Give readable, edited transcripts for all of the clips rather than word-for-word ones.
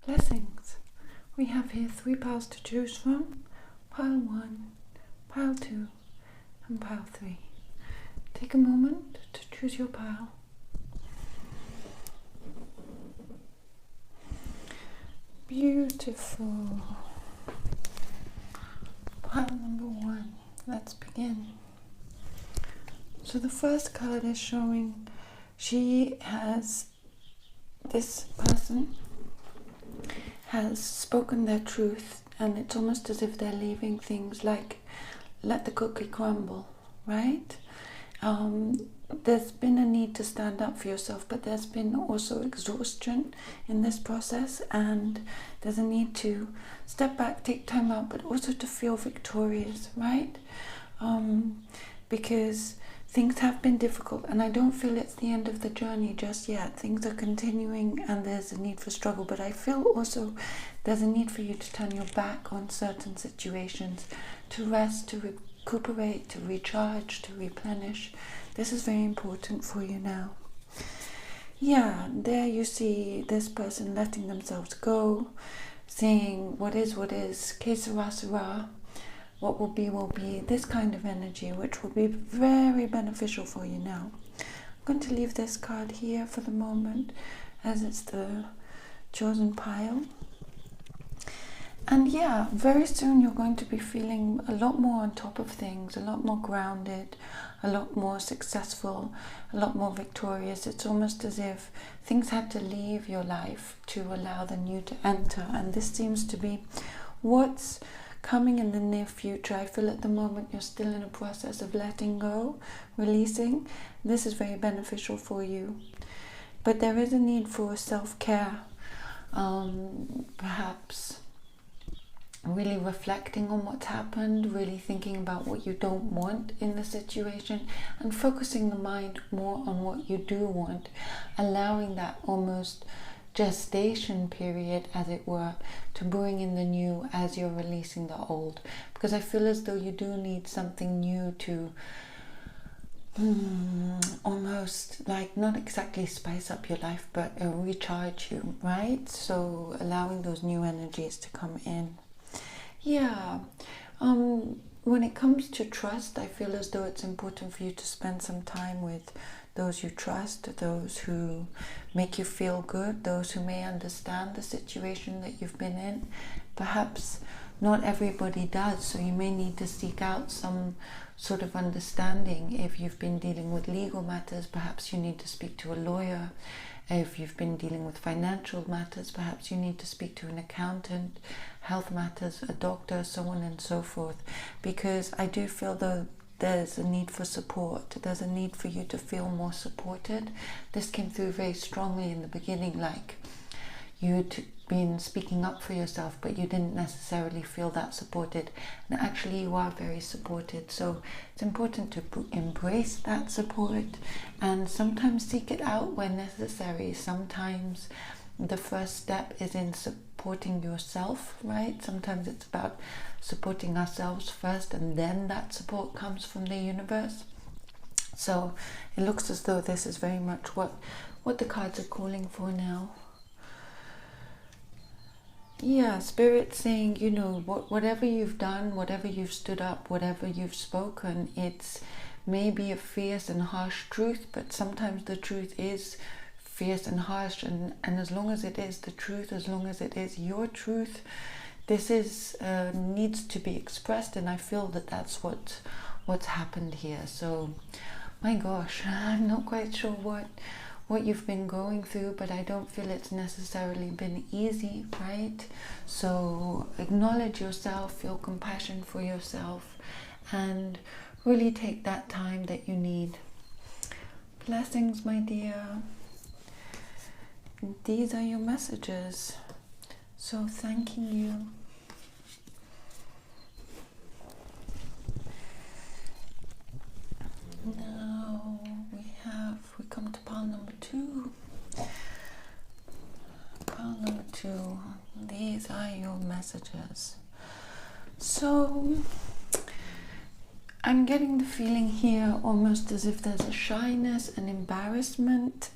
Blessings. We have here 3 piles to choose from. Pile 1, pile 2, and pile 3. Take a moment to choose your pile. Beautiful. Pile number 1. Let's begin. So the first card is showing this person has spoken their truth, and it's almost as if they're leaving things like let the cookie crumble, right? There's been a need to stand up for yourself, but there's been also exhaustion in this process, and there's a need to step back, take time out, but also to feel victorious, right? Because things have been difficult, and I don't feel it's the end of the journey just yet. Things are continuing, and there's a need for struggle, but I feel also there's a need for you to turn your back on certain situations, to rest, to recuperate, to recharge, to replenish. This is very important for you now. Yeah, there you see this person letting themselves go, saying what is, que sera, sera. What will be, this kind of energy, which will be very beneficial for you now. I'm going to leave this card here for the moment, as it's the chosen pile. And yeah, very soon you're going to be feeling a lot more on top of things, a lot more grounded, a lot more successful, a lot more victorious. It's almost as if things had to leave your life to allow the new to enter. And this seems to be what's coming in the near future. I feel at the moment you're still in a process of letting go, releasing. This is very beneficial for you. But there is a need for self-care. Perhaps really reflecting on what's happened, really thinking about what you don't want in the situation, and focusing the mind more on what you do want, allowing that almost gestation period, as it were, to bring in the new as you're releasing the old, because I feel as though you do need something new to almost like not exactly spice up your life, but recharge you, right? So allowing those new energies to come in. Yeah, when it comes to trust, I feel as though it's important for you to spend some time with those you trust, those who make you feel good, those who may understand the situation that you've been in. Perhaps not everybody does, so you may need to seek out some sort of understanding. If you've been dealing with legal matters, perhaps you need to speak to a lawyer. If you've been dealing with financial matters, perhaps you need to speak to an accountant, health matters, a doctor, so on and so forth. Because I do feel though there's a need for support. There's a need for you to feel more supported. This came through very strongly in the beginning, like you'd been speaking up for yourself, but you didn't necessarily feel that supported. And actually you are very supported. So it's important to embrace that support and sometimes seek it out when necessary. Sometimes the first step is in supporting yourself, right? Sometimes it's about supporting ourselves first, and then that support comes from the universe. So it looks as though this is very much what the cards are calling for now. Yeah, Spirit saying, you know, whatever you've done, whatever you've stood up, whatever you've spoken, it's maybe a fierce and harsh truth, but sometimes the truth is fierce and harsh, and as long as it is the truth, as long as it is your truth, this is needs to be expressed, and I feel that that's what's happened here. So my gosh, I'm not quite sure what you've been going through, but I don't feel it's necessarily been easy, right? So acknowledge yourself, feel compassion for yourself, and really take that time that you need. Blessings, my dear. These are your messages. So thanking you. Now we come to pile number 2. Pile number 2. These are your messages. So I'm getting the feeling here almost as if there's a shyness and embarrassment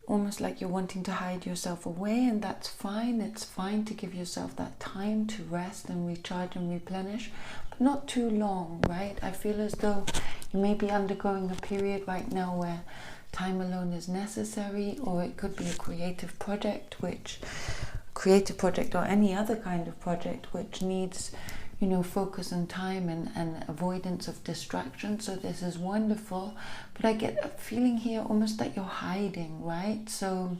almost like you're wanting to hide yourself away, and that's fine. It's fine to give yourself that time to rest and recharge and replenish, but not too long, right? I feel as though you may be undergoing a period right now where time alone is necessary, or it could be a creative project or any other kind of project which needs, focus and time and avoidance of distraction. So this is wonderful, but I get a feeling here almost that you're hiding, right? So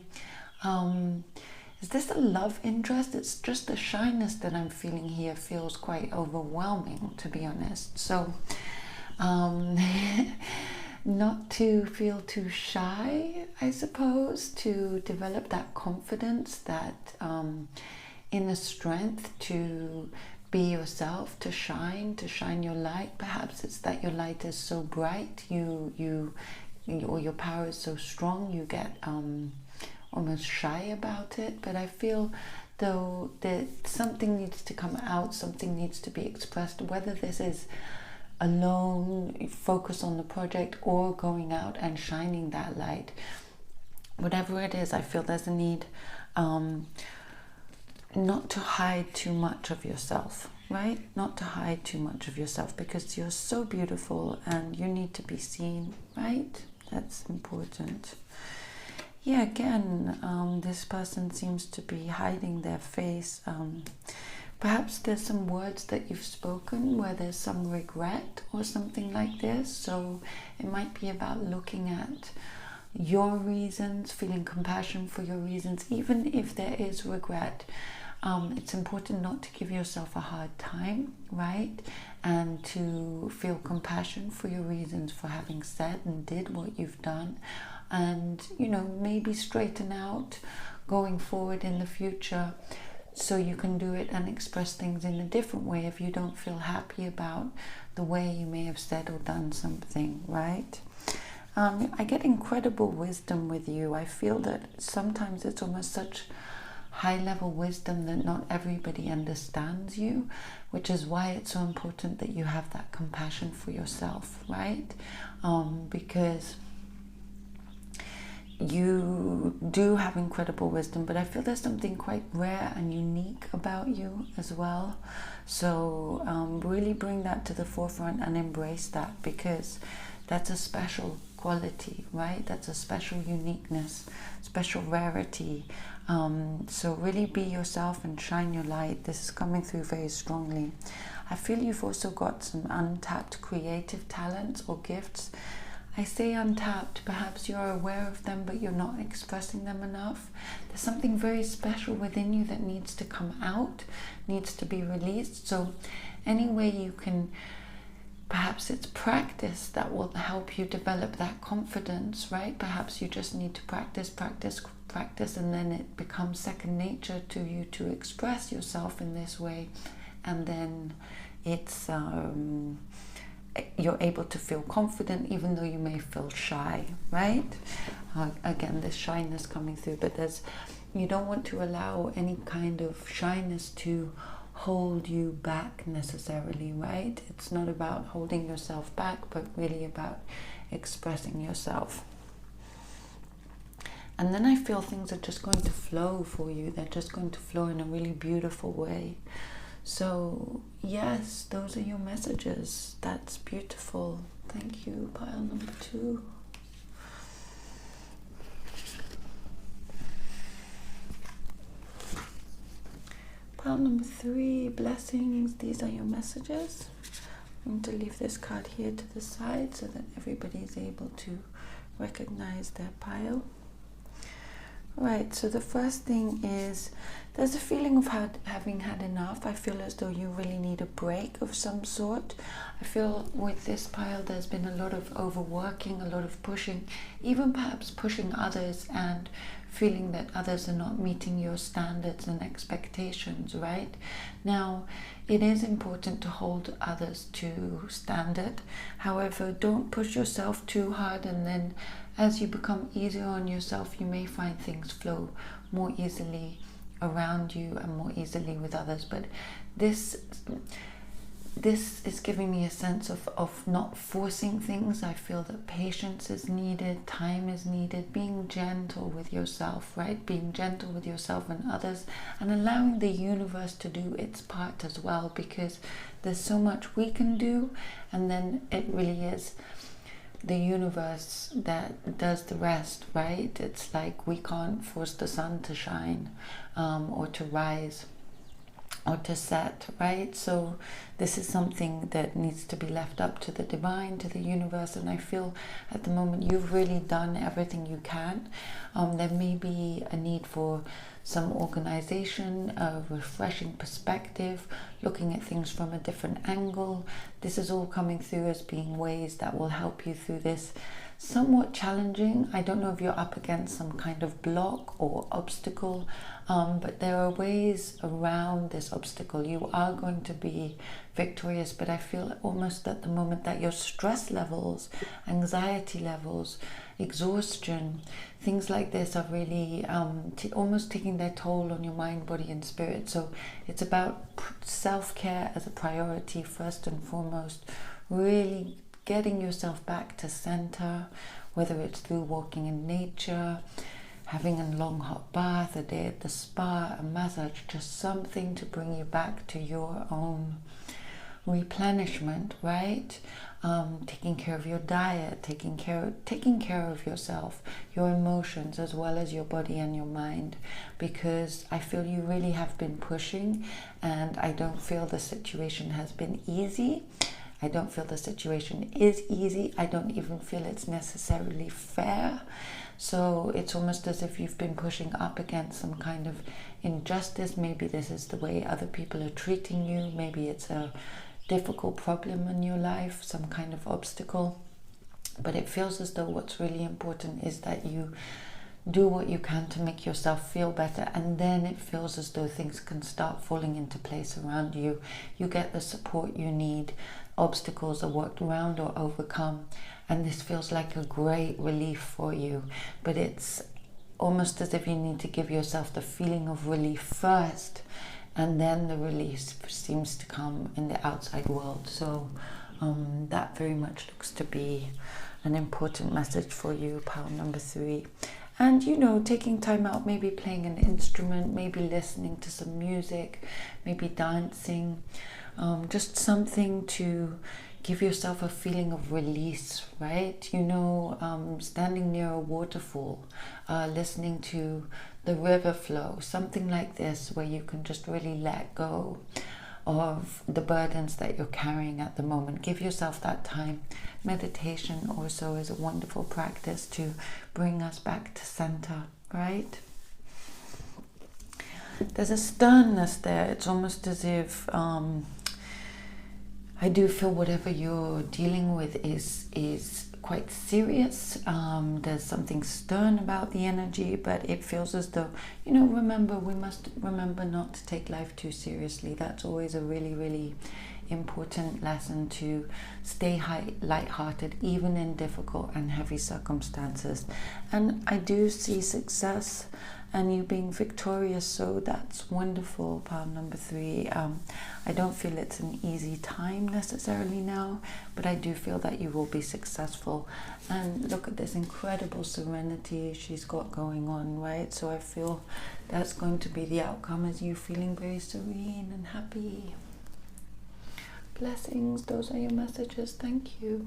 is this a love interest? It's just the shyness that I'm feeling here feels quite overwhelming, to be honest. So not to feel too shy, I suppose, to develop that confidence, that inner strength to be yourself, to shine your light. Perhaps it's that your light is so bright, or your power is so strong, you get almost shy about it. But I feel though that something needs to come out, something needs to be expressed, whether this is alone, focus on the project, or going out and shining that light. Whatever it is, I feel there's a need not to hide too much of yourself, right? Not to hide too much of yourself, because you're so beautiful and you need to be seen, right? That's important. Yeah, again, this person seems to be hiding their face. Perhaps there's some words that you've spoken where there's some regret or something like this. So it might be about looking at your reasons, feeling compassion for your reasons, even if there is regret. It's important not to give yourself a hard time, right? And to feel compassion for your reasons for having said and did what you've done. And, maybe straighten out going forward in the future, so you can do it and express things in a different way if you don't feel happy about the way you may have said or done something, right? I get incredible wisdom with you. I feel that sometimes it's almost such high-level wisdom that not everybody understands you, which is why it's so important that you have that compassion for yourself, right? Because you do have incredible wisdom, but I feel there's something quite rare and unique about you as well. So really bring that to the forefront and embrace that, because that's a special quality, right? That's a special uniqueness, special rarity. So really be yourself and shine your light. This is coming through very strongly. I feel you've also got some untapped creative talents or gifts. I say untapped, perhaps you're aware of them, but you're not expressing them enough. There's something very special within you that needs to come out, needs to be released. So any way you can, perhaps it's practice that will help you develop that confidence, right? Perhaps you just need to practice, and then it becomes second nature to you to express yourself in this way. And then it's you're able to feel confident even though you may feel shy, right? Again, this shyness coming through, but you don't want to allow any kind of shyness to hold you back necessarily, right? It's not about holding yourself back, but really about expressing yourself. And then I feel things are just going to flow for you. They're just going to flow in a really beautiful way. So yes, those are your messages. That's beautiful. Thank you. Pile number 2. Pile number 3, blessings. These are your messages. I'm going to leave this card here to the side so that everybody is able to recognize their pile. Right, so the first thing is there's a feeling of having had enough. I feel as though you really need a break of some sort. I feel with this pile there's been a lot of overworking, a lot of pushing, even perhaps pushing others and feeling that others are not meeting your standards and expectations, right? Now, it is important to hold others to standard. However, don't push yourself too hard, and then as you become easier on yourself, you may find things flow more easily around you and more easily with others. But this this is giving me a sense of not forcing things. I feel that patience is needed, time is needed, being gentle with yourself, right? Being gentle with yourself and others, and allowing the universe to do its part as well, because there's so much we can do, and then it really is the universe that does the rest, right? It's like we can't force the sun to shine, or to rise, or to set, right? So this is something that needs to be left up to the divine, to the universe, and I feel at the moment you've really done everything you can. There may be a need for some organization, a refreshing perspective, looking at things from a different angle. This is all coming through as being ways that will help you through this somewhat challenging. I don't know if you're up against some kind of block or obstacle, but there are ways around this obstacle. You are going to be victorious, but I feel almost at the moment that your stress levels, anxiety levels, exhaustion, things like this are really almost taking their toll on your mind, body and spirit. So it's about self-care as a priority first and foremost, really getting yourself back to center, whether it's through walking in nature, having a long hot bath, a day at the spa, a massage, just something to bring you back to your own replenishment, right? Taking care of your diet, taking care of yourself, your emotions, as well as your body and your mind, because I feel you really have been pushing, and I don't feel the situation has been easy. I don't feel the situation is easy. I don't even feel it's necessarily fair. So it's almost as if you've been pushing up against some kind of injustice. Maybe this is the way other people are treating you. Maybe it's a difficult problem in your life, some kind of obstacle. But it feels as though what's really important is that you do what you can to make yourself feel better, and then it feels as though things can start falling into place around you. You get the support you need, obstacles are worked around or overcome, and this feels like a great relief for you. But it's almost as if you need to give yourself the feeling of relief first, and then the release seems to come in the outside world. So that very much looks to be an important message for you, pile number 3. And, you know, taking time out, maybe playing an instrument, maybe listening to some music, maybe dancing, just something to give yourself a feeling of release, right? You know, standing near a waterfall, listening to the river flow, something like this, where you can just really let go of the burdens that you're carrying at the moment. Give yourself that time. Meditation also is a wonderful practice to bring us back to center, right? There's a sternness there. It's almost as if I do feel whatever you're dealing with is quite serious. There's something stern about the energy, but it feels as though, you know, we must remember not to take life too seriously. That's always a really, really important lesson, to stay lighthearted even in difficult and heavy circumstances. And I do see success and you being victorious, so that's wonderful, pile number 3. I don't feel it's an easy time necessarily now, but I do feel that you will be successful. And look at this incredible serenity she's got going on, right? So I feel that's going to be the outcome, as you feeling very serene and happy. Blessings, those are your messages. Thank you.